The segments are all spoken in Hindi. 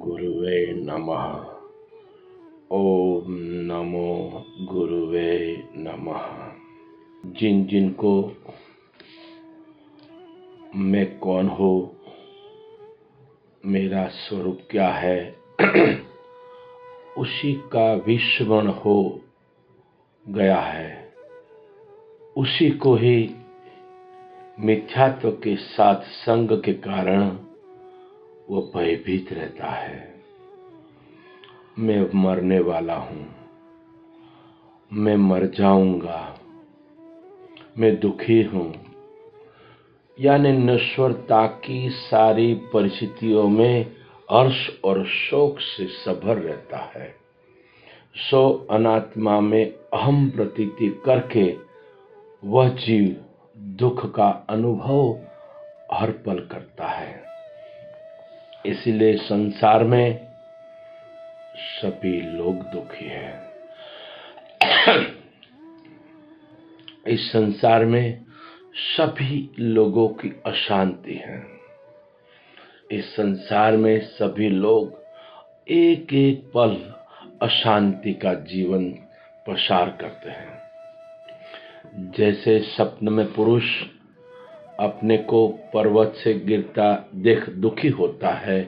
गुरुवे नमः। ओम नमो गुरुवे नमः। जिन जिन को मैं कौन हूँ, मेरा स्वरूप क्या है, उसी का विस्मरण हो गया है, उसी को ही मिथ्यात्व के साथ संग के कारण वो भयभीत रहता है। मैं मरने वाला हूँ, मैं मर जाऊंगा, मैं दुखी हूँ, यानी नश्वरता की सारी परिस्थितियों में हर्ष और शोक से सभर रहता है। सो अनात्मा में अहम प्रतीति करके वह जीव दुख का अनुभव हर पल करता है। इसलिए संसार में सभी लोग दुखी हैं। इस संसार में सभी लोगों की अशांति है। इस संसार में सभी लोग एक एक पल अशांति का जीवन प्रसार करते हैं। जैसे स्वप्न में पुरुष अपने को पर्वत से गिरता देख दुखी होता है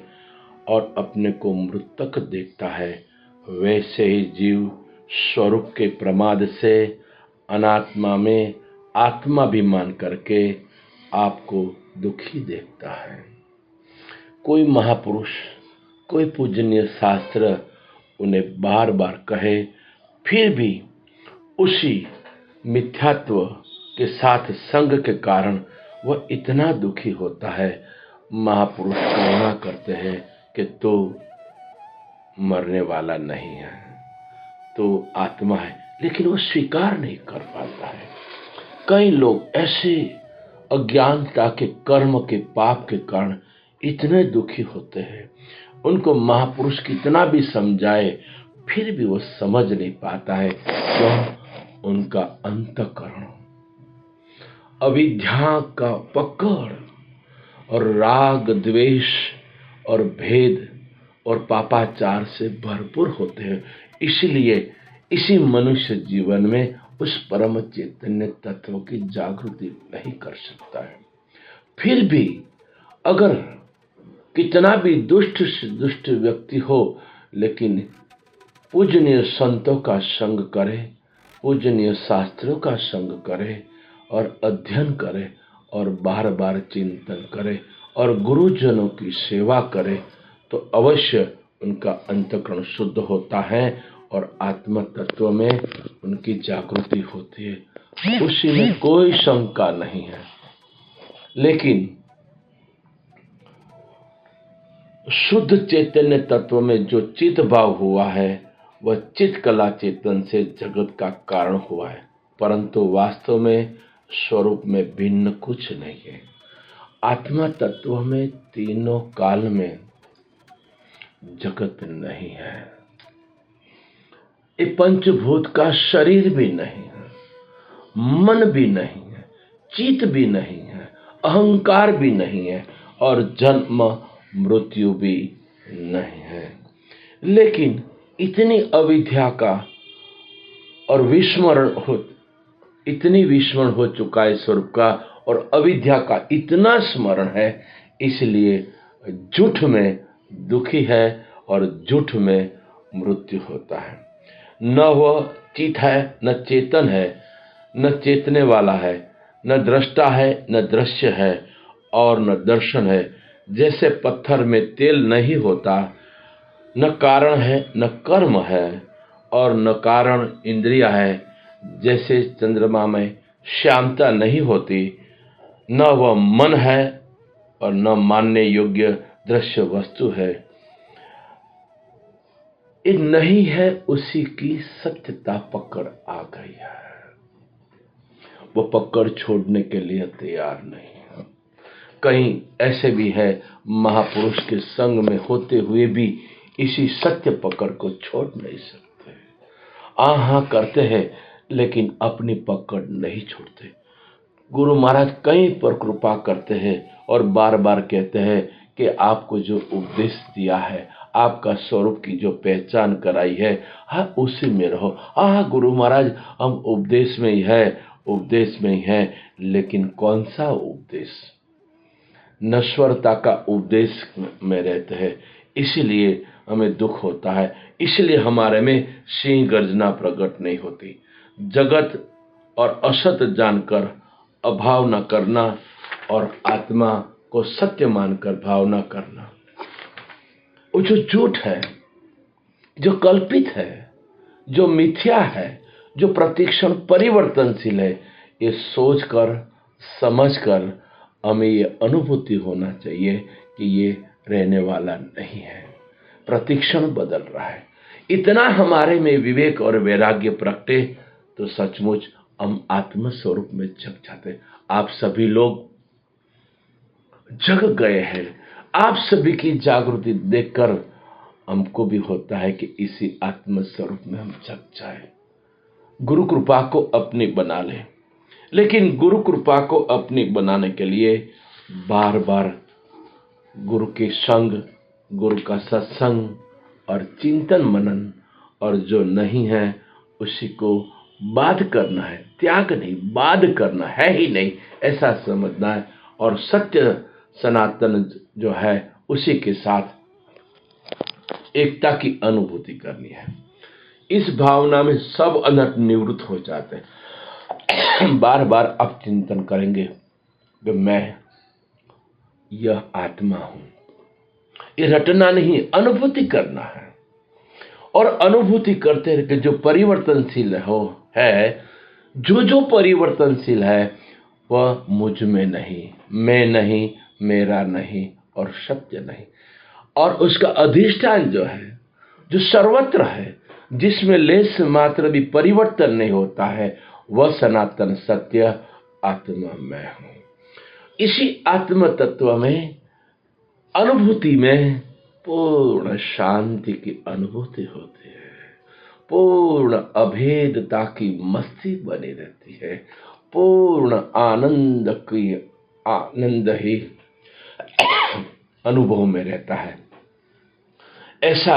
और अपने को मृतक देखता है, वैसे ही जीव स्वरूप के प्रमाद से अनात्मा में आत्माभिमान करके आपको दुखी देखता है। कोई महापुरुष, कोई पूजनीय शास्त्र उन्हें बार बार कहे, फिर भी उसी मिथ्यात्व के साथ संग के कारण वह इतना दुखी होता है। महापुरुष करुणा करते हैं कि तू मरने वाला नहीं है, तो आत्मा है, लेकिन वो स्वीकार नहीं कर पाता है। कई लोग ऐसे अज्ञानता के कर्म के पाप के कारण इतने दुखी होते हैं, उनको महापुरुष कितना भी समझाए फिर भी वो समझ नहीं पाता है। क्यों? उनका अंतःकरण अविद्या का पकड़ और राग द्वेष और भेद और पापाचार से भरपूर होते हैं। इसलिए इसी मनुष्य जीवन में उस परम चैतन्य तत्व की जागृति नहीं कर सकता है। फिर भी अगर कितना भी दुष्ट से दुष्ट व्यक्ति हो, लेकिन पूजनीय संतों का संग करे, पूजनीय शास्त्रों का संग करे और अध्ययन करे और बार बार चिंतन करे और गुरुजनों की सेवा करे, तो अवश्य उनका अंतःकरण शुद्ध होता है और आत्म तत्व में उनकी जागृति होती है। उसी में कोई शंका नहीं है। लेकिन शुद्ध चैतन्य तत्व में जो चित भाव हुआ है, वह चित कला चेतन से जगत का कारण हुआ है, परंतु वास्तव में स्वरूप में भिन्न कुछ नहीं है। आत्मा तत्व में तीनों काल में जगत नहीं है। ये पंचभूत का शरीर भी नहीं है, मन भी नहीं है, चित भी नहीं है, अहंकार भी नहीं है और जन्म मृत्यु भी नहीं है। लेकिन इतनी अविद्या का और इतनी विस्मरण हो चुका है स्वरूप का, और अविद्या का इतना स्मरण है, इसलिए झूठ में दुखी है और झूठ में मृत्यु होता है। न वह चित है, न चेतन है, न चेतने वाला है, न दृष्टा है, न दृश्य है और न दर्शन है। जैसे पत्थर में तेल नहीं होता, न कारण है न कर्म है और न कारण इंद्रिया है, जैसे चंद्रमा में श्यामता नहीं होती, न वह मन है और न मानने योग्य दृश्य वस्तु है। ये नहीं है, उसी की सत्यता पकड़ आ गई है। वो पकड़ छोड़ने के लिए तैयार नहीं है। कहीं ऐसे भी है, महापुरुष के संग में होते हुए भी इसी सत्य पकड़ को छोड़ नहीं सकते। आहा करते हैं लेकिन अपनी पकड़ नहीं छोड़ते। गुरु महाराज कहीं पर कृपा करते हैं और बार बार कहते हैं कि आपको जो उपदेश दिया है, आपका स्वरूप की जो पहचान कराई है, हाँ उसी में रहो। हाँ गुरु महाराज, हम उपदेश में ही है, उपदेश में ही है, लेकिन कौन सा उपदेश? नश्वरता का उपदेश में रहते हैं, इसीलिए हमें दुख होता है, इसलिए हमारे में सिंह गर्जना प्रकट नहीं होती। जगत और असत जानकर अभाव न करना और आत्मा को सत्य मानकर भावना करना। वो जो झूठ है, जो कल्पित है, जो मिथ्या है, जो प्रतिक्षण परिवर्तनशील है, ये सोचकर समझकर हमें ये अनुभूति होना चाहिए कि ये रहने वाला नहीं है, प्रतिक्षण बदल रहा है। इतना हमारे में विवेक और वैराग्य प्रगटे तो सचमुच हम आत्म स्वरूप में जग जाते। आप सभी लोग जग गए हैं। आप सभी की जागृति देखकर हमको भी होता है कि इसी आत्म स्वरूप में हम जग जाए, गुरु कृपा को अपनी बना ले। लेकिन गुरु कृपा को अपनी बनाने के लिए बार बार गुरु के संग, गुरु का सत्संग और चिंतन मनन, और जो नहीं है उसी को बाध करना है, त्याग नहीं, बाध करना है ही नहीं, ऐसा समझना है। और सत्य सनातन जो है उसी के साथ एकता की अनुभूति करनी है। इस भावना में सब अनर्थ निवृत्त हो जाते हैं। बार बार आप चिंतन करेंगे कि मैं यह आत्मा हूं, ये रटना नहीं, अनुभूति करना है। और अनुभूति करते रहे कि जो परिवर्तनशील है, जो परिवर्तनशील है वह मुझ में नहीं, मैं नहीं, मेरा नहीं और सत्य नहीं। और उसका अधिष्ठान जो है, जो सर्वत्र है, जिसमें लेस मात्र भी परिवर्तन नहीं होता है, वह सनातन सत्य आत्मा मैं हूं। इसी आत्म तत्व में, अनुभूति में पूर्ण शांति की अनुभूति होती है, पूर्ण अभेदता की मस्ती बनी रहती है, पूर्ण आनंद ही अनुभव में रहता है। ऐसा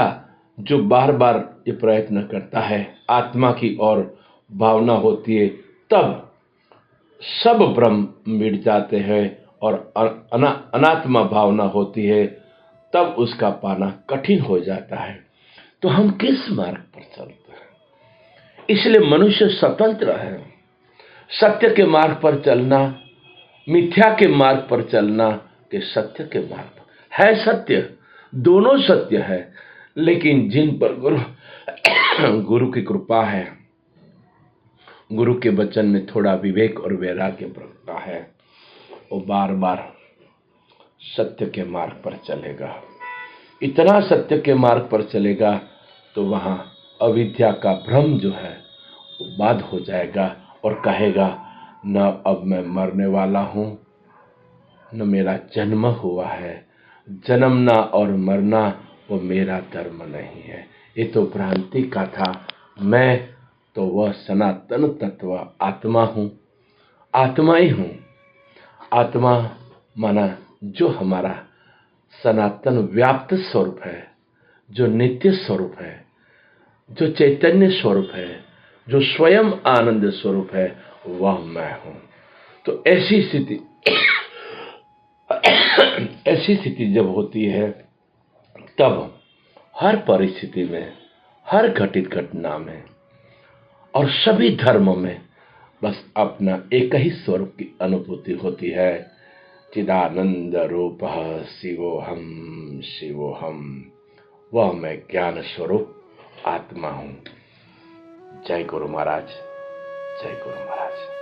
जो बार बार ये प्रयत्न करता है, आत्मा की ओर भावना होती है, तब सब भ्रम मिट जाते हैं और अनात्मा भावना होती है, तब उसका पाना कठिन हो जाता है। तो हम किस मार्ग पर चलते हैं? इसलिए मनुष्य स्वतंत्र है। सत्य के मार्ग पर चलना, मिथ्या के मार्ग पर चलना कि सत्य के मार्ग पर है। सत्य, दोनों सत्य है, लेकिन जिन पर गुरु की कृपा है, गुरु के वचन में थोड़ा विवेक और वैराग्य प्रगटा है, वो बार बार सत्य के मार्ग पर चलेगा। इतना सत्य के मार्ग पर चलेगा तो वहां अविद्या का भ्रम जो है वो बाध हो जाएगा और कहेगा, न अब मैं मरने वाला हूं, न मेरा जन्म हुआ है, जन्मना और मरना वो मेरा धर्म नहीं है, ये तो भ्रांति का था। मैं तो वह सनातन तत्व आत्मा हूं, आत्मा ही हूं। आत्मा माना जो हमारा सनातन व्याप्त स्वरूप है, जो नित्य स्वरूप है, जो चैतन्य स्वरूप है, जो स्वयं आनंद स्वरूप है, वह मैं हूं। तो ऐसी स्थिति जब होती है, तब हर परिस्थिति में, हर घटित घटना में और सभी धर्मों में बस अपना एक ही स्वरूप की अनुभूति होती है, चिदानंद रूप शिवोहम शिवोहम। वह मैं ज्ञान स्वरूप आत्मा हूं। जय गुरु महाराज, जय गुरु महाराज।